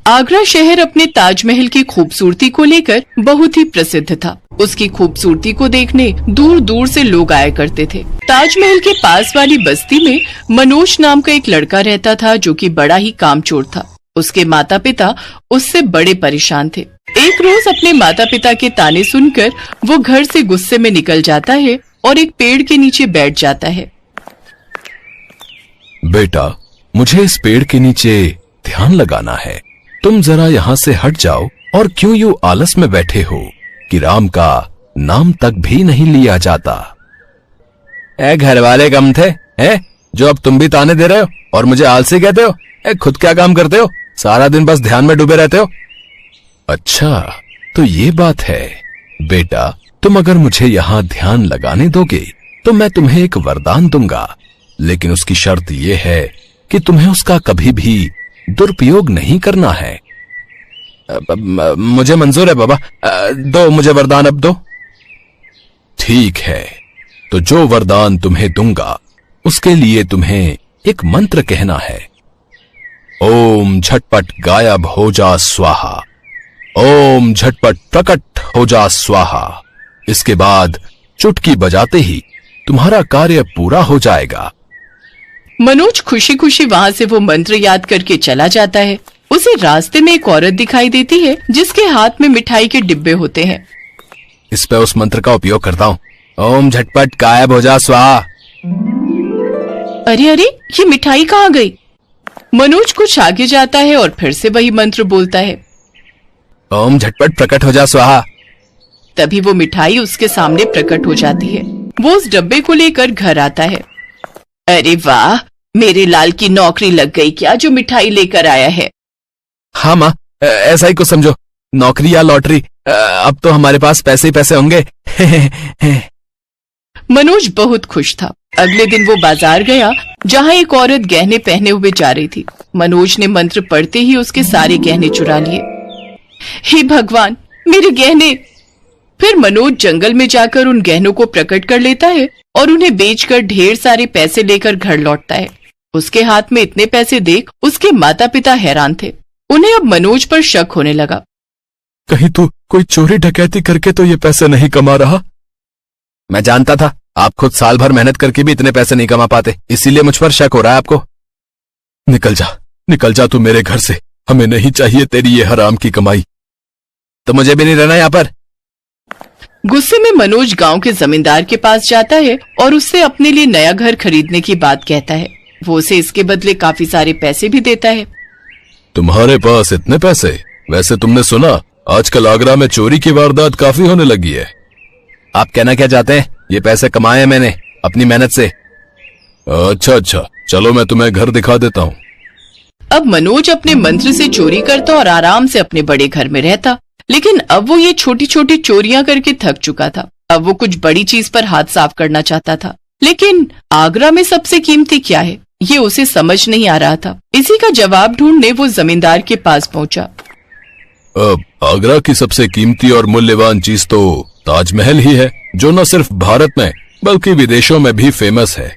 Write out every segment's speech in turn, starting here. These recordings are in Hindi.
आगरा शहर अपने ताजमहल की खूबसूरती को लेकर बहुत ही प्रसिद्ध था। उसकी खूबसूरती को देखने दूर दूर से लोग आया करते थे। ताजमहल के पास वाली बस्ती में मनोज नाम का एक लड़का रहता था जो कि बड़ा ही कामचोर था। उसके माता पिता उससे बड़े परेशान थे। एक रोज अपने माता पिता के ताने सुनकर वो घर से गुस्से में निकल जाता है और एक पेड़ के नीचे बैठ जाता है। बेटा, मुझे इस पेड़ के नीचे ध्यान लगाना है। तुम जरा यहाँ से हट जाओ और क्यों यूं आलस में बैठे हो कि राम का नाम तक भी नहीं लिया जाता। घर वाले कम थे हैं जो अब तुम भी ताने दे रहे हो और मुझे आलसी कहते हो। खुद क्या काम करते हो? सारा दिन बस ध्यान में डूबे रहते हो। अच्छा, तो ये बात है बेटा। तुम अगर मुझे यहाँ ध्यान लगाने दोगे तो मैं तुम्हें एक वरदान दूंगा, लेकिन उसकी शर्त यह है कि तुम्हें उसका कभी भी दुरुपयोग नहीं करना है। मुझे मंजूर है बाबा, दो मुझे वरदान अब दो। ठीक है, तो जो वरदान तुम्हें दूंगा उसके लिए तुम्हें एक मंत्र कहना है। ओम झटपट गायब हो जा स्वाहा, ओम झटपट प्रकट हो जा स्वाहा। इसके बाद चुटकी बजाते ही तुम्हारा कार्य पूरा हो जाएगा। मनोज खुशी खुशी वहाँ से वो मंत्र याद करके चला जाता है। उसे रास्ते में एक औरत दिखाई देती है जिसके हाथ में मिठाई के डिब्बे होते हैं। इस पे उस मंत्र का उपयोग करता हूँ। ओम झटपट गायब हो जा स्वाहा। अरे अरे, ये मिठाई कहाँ गई? मनोज कुछ आगे जाता है और फिर से वही मंत्र बोलता है। ओम झटपट प्रकट हो जा स्वाहा। तभी वो मिठाई उसके सामने प्रकट हो जाती है। वो उस डब्बे को लेकर घर आता है। अरे वाह, मेरे लाल की नौकरी लग गई क्या जो मिठाई लेकर आया है? हाँ माँ, ऐसा ही कुछ समझो। नौकरी या लॉटरी, अब तो हमारे पास पैसे ही पैसे होंगे। मनोज बहुत खुश था। अगले दिन वो बाजार गया जहाँ एक औरत गहने पहने हुए जा रही थी। मनोज ने मंत्र पढ़ते ही उसके सारे गहने चुरा लिए। हे भगवान, मेरे गहने! फिर मनोज जंगल में जाकर उन गहनों को प्रकट कर लेता है और उन्हें बेचकर ढेर सारे पैसे लेकर घर लौटता है। उसके हाथ में इतने पैसे देख उसके माता पिता हैरान थे। उन्हें अब मनोज पर शक होने लगा। कहीं तू कोई चोरी डकैती करके तो ये पैसे नहीं कमा रहा? मैं जानता था आप खुद साल भर मेहनत करके भी इतने पैसे नहीं कमा पाते, इसीलिए मुझ पर शक हो रहा है आपको। निकल जा तू मेरे घर से। हमें नहीं चाहिए तेरी ये हराम की कमाई। तो मुझे भी नहीं रहना यहाँ पर। गुस्से में मनोज गांव के जमींदार के पास जाता है और उससे अपने लिए नया घर खरीदने की बात कहता है। वो उसे इसके बदले काफी सारे पैसे भी देता है। तुम्हारे पास इतने पैसे? वैसे तुमने सुना आजकल आगरा में चोरी की वारदात काफी होने लगी है। आप कहना क्या चाहते हैं? ये पैसे कमाए हैं मैंने अपनी मेहनत से। अच्छा, चलो मैं तुम्हें घर दिखा देता हूँ। अब मनोज अपने मंत्र से चोरी करता और आराम से अपने बड़े घर में रहता। लेकिन अब वो ये छोटी छोटी चोरियां करके थक चुका था। अब वो कुछ बड़ी चीज पर हाथ साफ करना चाहता था। लेकिन आगरा में सबसे कीमती क्या है, ये उसे समझ नहीं आ रहा था। इसी का जवाब ढूंढने वो जमींदार के पास पहुंचा। अब आगरा की सबसे कीमती और मूल्यवान चीज तो ताजमहल ही है, जो न सिर्फ भारत में बल्कि विदेशों में भी फेमस है।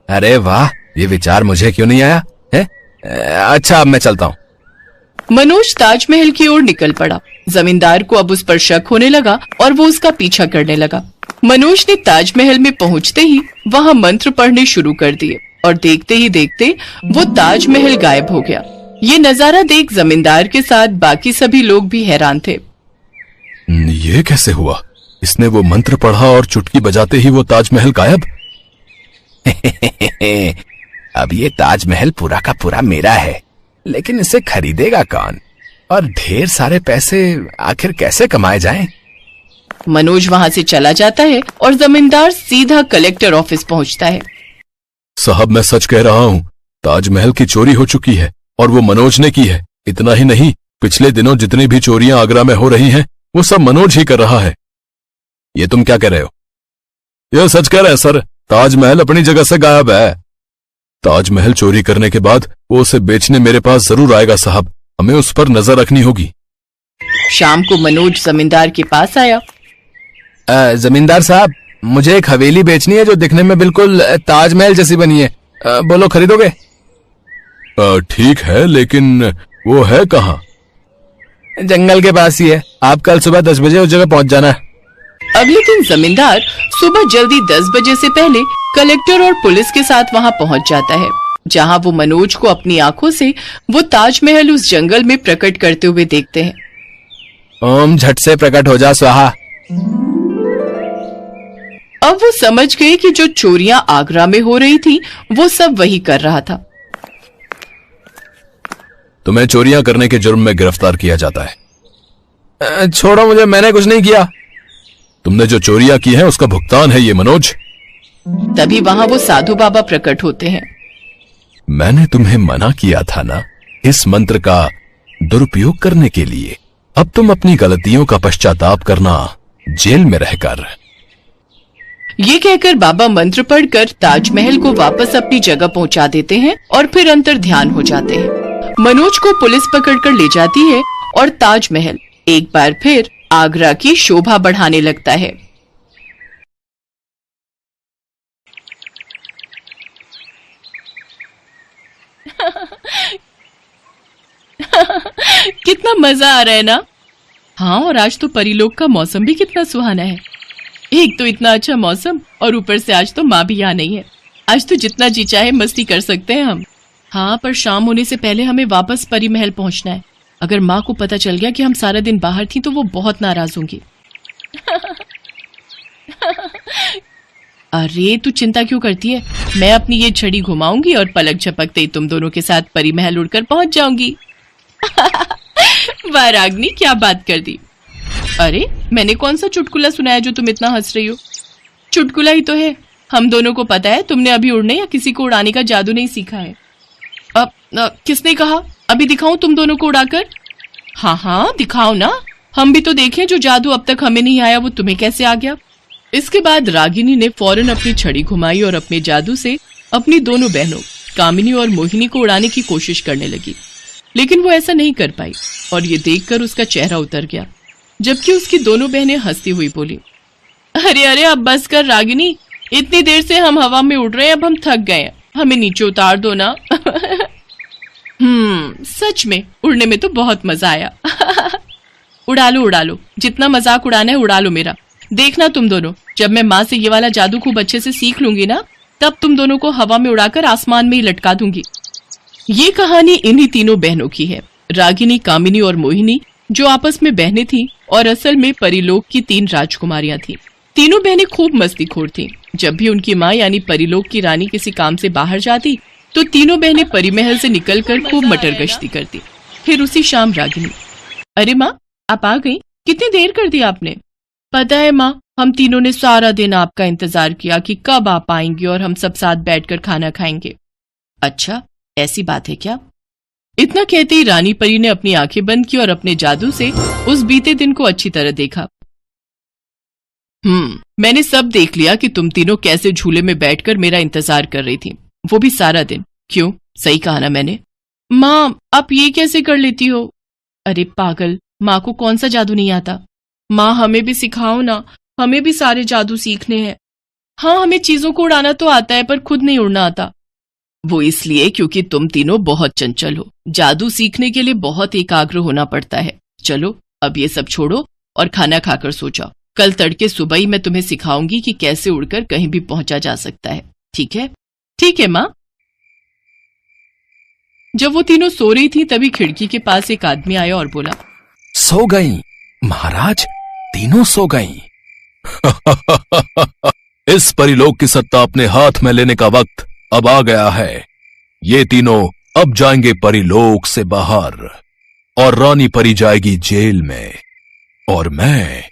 अरे वाह, ये विचार मुझे क्यों नहीं आया है? अच्छा, अब मैं चलता हूँ। मनोज ताजमहल की ओर निकल पड़ा। जमींदार को अब उस पर शक होने लगा और वो उसका पीछा करने लगा। मनोज ने ताजमहल में पहुंचते ही वहां मंत्र पढ़ने शुरू कर दिए और देखते ही देखते वो ताजमहल गायब हो गया। ये नजारा देख जमींदार के साथ बाकी सभी लोग भी हैरान थे। ये कैसे हुआ? इसने वो मंत्र पढ़ा और चुटकी बजाते ही वो ताजमहल गायब। अब ये ताजमहल पूरा का पूरा मेरा है, लेकिन इसे खरीदेगा कौन? और ढेर सारे पैसे आखिर कैसे कमाए जाएं? मनोज वहां से चला जाता है और जमींदार सीधा कलेक्टर ऑफिस पहुंचता है। साहब, मैं सच कह रहा हूँ, ताजमहल की चोरी हो चुकी है और वो मनोज ने की है। इतना ही नहीं, पिछले दिनों जितनी भी चोरियां आगरा में हो रही हैं, वो सब मनोज ही कर रहा है। ये तुम क्या कह रहे हो? यह सच कह रहे हैं सर, ताजमहल अपनी जगह से गायब है। ताजमहल चोरी करने के बाद वो उसे बेचने मेरे पास जरूर आएगा साहब, हमें उस पर नजर रखनी होगी। शाम को मनोज जमींदार के पास आया। जमींदार साहब, मुझे एक हवेली बेचनी है जो दिखने में बिल्कुल ताजमहल जैसी बनी है। बोलो, खरीदोगे? ठीक है, लेकिन वो है कहाँ? जंगल के पास ही है। आप कल सुबह 10 बजे उस जगह पहुंच जाना। अगले दिन जमींदार सुबह जल्दी 10 बजे से पहले कलेक्टर और पुलिस के साथ वहां पहुंच जाता है, जहां वो मनोज को अपनी आंखों से वो ताजमहल उस जंगल में प्रकट करते हुए देखते हैं। ओम झट से प्रकट हो जा स्वाहा। अब वो समझ गए कि जो चोरियां आगरा में हो रही थी वो सब वही कर रहा था। तुम्हें चोरियां करने के जुर्म में गिरफ्तार किया जाता है। छोड़ो मुझे, मैंने कुछ नहीं किया। तुमने जो चोरियां की हैं उसका भुगतान है ये मनोज। तभी वहां वो साधु बाबा प्रकट होते हैं। मैंने तुम्हें मना किया था ना इस मंत्र का दुरुपयोग करने के लिए। अब तुम अपनी गलतियों का पश्चाताप करना जेल में रहकर। ये कहकर बाबा मंत्र पढ़कर ताजमहल को वापस अपनी जगह पहुंचा देते हैं और फिर अंतर ध्यान हो जाते हैं। मनोज को पुलिस पकड़कर ले जाती है और ताजमहल एक बार फिर आगरा की शोभा बढ़ाने लगता है। कितना मजा आ रहा है ना? हाँ, और आज तो परीलोक का मौसम भी कितना सुहाना है। एक तो इतना अच्छा मौसम और ऊपर से आज तो माँ भी यहाँ नहीं है। आज तो जितना जी चाहे मस्ती कर सकते हैं हम। हाँ, पर शाम होने से पहले हमें वापस परी महल पहुंचना है। अगर माँ को पता चल गया कि हम सारा दिन बाहर थी तो वो बहुत नाराज होंगी। अरे तू चिंता क्यों करती है? मैं अपनी ये छड़ी घुमाऊंगी और पलक झपकते ही तुम दोनों के साथ परी महल उड़कर पहुंच जाऊंगी। वाह रागिनी, क्या बात कर दी। अरे मैंने कौन सा चुटकुला सुनाया जो तुम इतना हंस रही हो? चुटकुला ही तो है। हम दोनों को पता है तुमने अभी उड़ने या किसी को उड़ाने का जादू नहीं सीखा है। अब किसने कहा? अभी दिखाऊं तुम दोनों को उड़ाकर? हाँ हाँ दिखाओ ना, हम भी तो देखें जो जादू अब तक हमें नहीं आया वो तुम्हें कैसे आ गया। इसके बाद रागिनी ने फौरन अपनी छड़ी घुमाई और अपने जादू से अपनी दोनों बहनों कामिनी और मोहिनी को उड़ाने की कोशिश करने लगी, लेकिन वो ऐसा नहीं कर पाई और ये देखकर उसका चेहरा उतर गया, जबकि उसकी दोनों बहनें हंसती हुई बोली, अरे अरे अब बस कर रागिनी, इतनी देर से हम हवा में उड़ रहे हैं, अब हम थक गए हैं, हमें नीचे उतार दो ना। सच में उड़ने में तो बहुत मजा आया। उड़ा लो, जितना मजाक उड़ाना है उड़ा लो मेरा। देखना तुम दोनों, जब मैं माँ से ये वाला जादू खूब अच्छे से सीख लूंगी ना, तब तुम दोनों को हवा में उड़ाकर आसमान में ही लटका दूंगी। ये कहानी इन्हीं तीनों बहनों की है, रागिनी, कामिनी और मोहिनी, जो आपस में बहनें थीं और असल में परीलोक की 3 राजकुमारियां थीं। तीनों बहनें खूब मस्तीखोर थीं। जब भी उनकी माँ यानी परीलोक की रानी किसी काम से बाहर जाती तो तीनों बहनें परी महल से निकलकर खूब मटर गश्ती करती। फिर उसी शाम रागिनी, अरे माँ आप आ गई, कितनी देर कर दी आपने? पता है माँ, हम तीनों ने सारा दिन आपका इंतजार किया कि कब आप आएंगे और हम सब साथ बैठकर खाना खाएंगे। अच्छा ऐसी बात है क्या? इतना कहते ही रानी परी ने अपनी आंखें बंद की और अपने जादू से उस बीते दिन को अच्छी तरह देखा। मैंने सब देख लिया कि तुम तीनों कैसे झूले में बैठकर मेरा इंतजार कर रही थी, वो भी सारा दिन। क्यों, सही कहा ना मैंने? माँ आप ये कैसे कर लेती हो? अरे पागल, माँ को कौन सा जादू नहीं आता? माँ हमें भी सिखाओ ना, हमें भी सारे जादू सीखने हैं। हाँ हमें चीजों को उड़ाना तो आता है पर खुद नहीं उड़ना आता। वो इसलिए क्योंकि तुम तीनों बहुत चंचल हो, जादू सीखने के लिए बहुत एकाग्र होना पड़ता है। चलो अब ये सब छोड़ो और खाना खाकर सो जाओ। कल तड़के सुबह ही मैं तुम्हें सिखाऊंगी कि कैसे उड़कर कहीं भी पहुंचा जा सकता है। ठीक है? ठीक है माँ। जब वो तीनों सो रही थी तभी खिड़की के पास एक आदमी आया और बोला, सो गई महाराज, तीनों सो गई। इस परिलोक की सत्ता अपने हाथ में लेने का वक्त अब आ गया है। ये तीनों अब जाएंगे परिलोक से बाहर और रानी परी जाएगी जेल में और मैं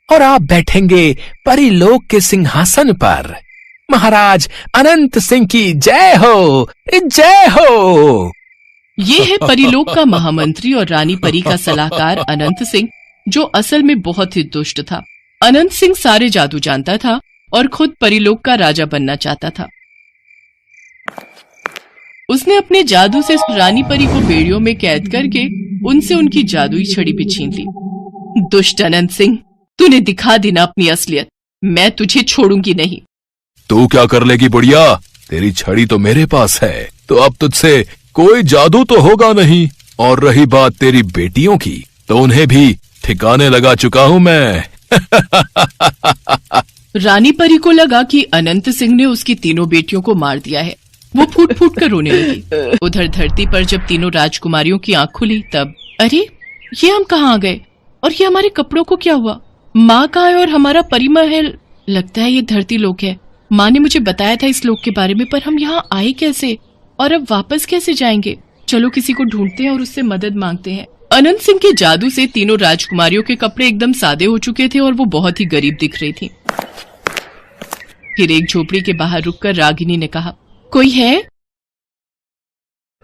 और आप बैठेंगे परिलोक के सिंहासन पर। महाराज अनंत सिंह की जय हो, जय हो। ये है परिलोक का महामंत्री और रानी परी का सलाहकार अनंत सिंह, जो असल में बहुत ही दुष्ट था। अनंत सिंह सारे जादू जानता था और खुद परिलोक का राजा बनना चाहता था। उसने अपने जादू से रानी परी को बेड़ियों में कैद करके उनसे उनकी जादुई छड़ी भी छीन ली। दुष्ट अनंत सिंह, तूने दिखा दी ना अपनी असलियत, मैं तुझे छोड़ूंगी नहीं। तू क्या कर लेगी बुढ़िया? तेरी छड़ी तो मेरे पास है, तो अब तुझसे कोई जादू तो होगा नहीं। और रही बात तेरी बेटियों की, तो उन्हें भी ठिकाने लगा चुका हूँ मैं। रानी परी को लगा कि अनंत सिंह ने उसकी तीनों बेटियों को मार दिया है। वो फूट फूट कर रोने लगी। उधर धरती पर जब तीनों राजकुमारियों की आंख खुली तब अरे ये हम कहाँ आ गए और ये हमारे कपड़ों को क्या हुआ? माँ कहाँ है और हमारा परी महल? लगता है ये धरती लोक है। माँ ने मुझे बताया था इस लोक के बारे में, पर हम यहाँ आए कैसे और अब वापस कैसे जाएंगे? चलो किसी को ढूंढते हैं और उससे मदद मांगते हैं। अनंत सिंह के जादू से तीनों राजकुमारियों के कपड़े एकदम सादे हो चुके थे और वो बहुत ही गरीब दिख रही थी। फिर एक झोपड़ी के बाहर रुककर रागिनी ने कहा, कोई है?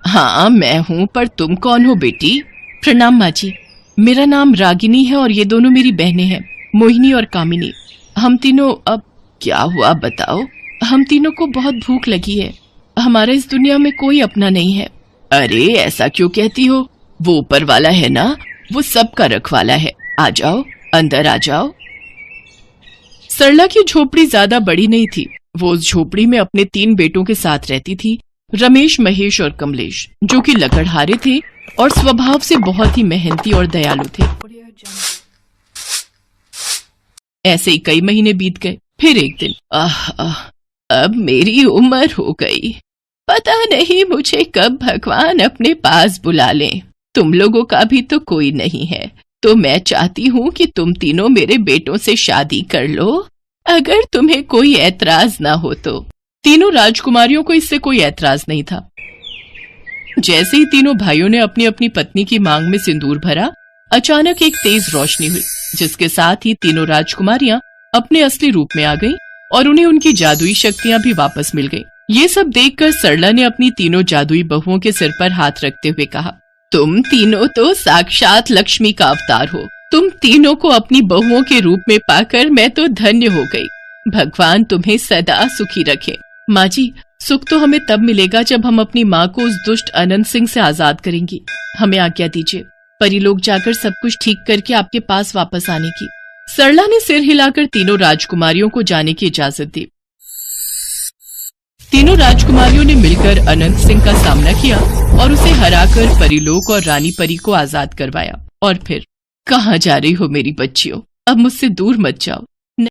हाँ मैं हूँ, पर तुम कौन हो बेटी? प्रणाम माँ जी, मेरा नाम रागिनी है और ये दोनों मेरी बहनें हैं, मोहिनी और कामिनी। हम तीनों अब क्या हुआ बताओ? हम तीनों को बहुत भूख लगी है। हमारा इस दुनिया में कोई अपना नहीं है। अरे ऐसा क्यों कहती हो? वो ऊपर वाला है ना, वो सबका रखवाला है। आ जाओ, अंदर आ जाओ। सरला की झोपड़ी ज्यादा बड़ी नहीं थी। वो उस झोपड़ी में अपने 3 बेटों के साथ रहती थी, रमेश, महेश और कमलेश, जो कि लकड़हारे थे और स्वभाव से बहुत ही मेहनती और दयालु थे। ऐसे ही कई महीने बीत गए। फिर एक दिन अब मेरी उम्र हो गई। पता नहीं मुझे कब भगवान अपने पास बुला लें। तुम लोगों का भी तो कोई नहीं है, तो मैं चाहती हूँ कि तुम तीनों मेरे बेटों से शादी कर लो, अगर तुम्हें कोई ऐतराज ना हो तो। तीनों राजकुमारियों को इससे कोई ऐतराज नहीं था। जैसे ही तीनों भाइयों ने अपनी अपनी पत्नी की मांग में सिंदूर भरा, अचानक एक तेज रोशनी हुई, जिसके साथ ही तीनों राजकुमारियां अपने असली रूप में आ गईं और उन्हें उनकी जादुई शक्तियां भी वापस मिल गईं। ये सब देखकर सरला ने अपनी तीनों जादुई बहुओं के सिर पर हाथ रखते हुए कहा, तुम तीनों तो साक्षात लक्ष्मी का अवतार हो। तुम तीनों को अपनी बहुओं के रूप में पाकर मैं तो धन्य हो गई। भगवान तुम्हें सदा सुखी रखे। माँ जी, सुख तो हमें तब मिलेगा जब हम अपनी माँ को उस दुष्ट अनंत सिंह से आजाद करेंगी। हमें आज्ञा दीजिए, परिलोक जाकर सब कुछ ठीक करके आपके पास वापस आने की। सरला ने सिर हिलाकर तीनों राजकुमारियों को जाने की इजाजत दी। तीनों राजकुमारियों ने मिलकर अनंत सिंह का सामना किया और उसे हराकर परिलोक और रानी परी को आजाद करवाया। और फिर, कहाँ जा रही हो मेरी बच्चियों? अब मुझसे दूर मत जाओ।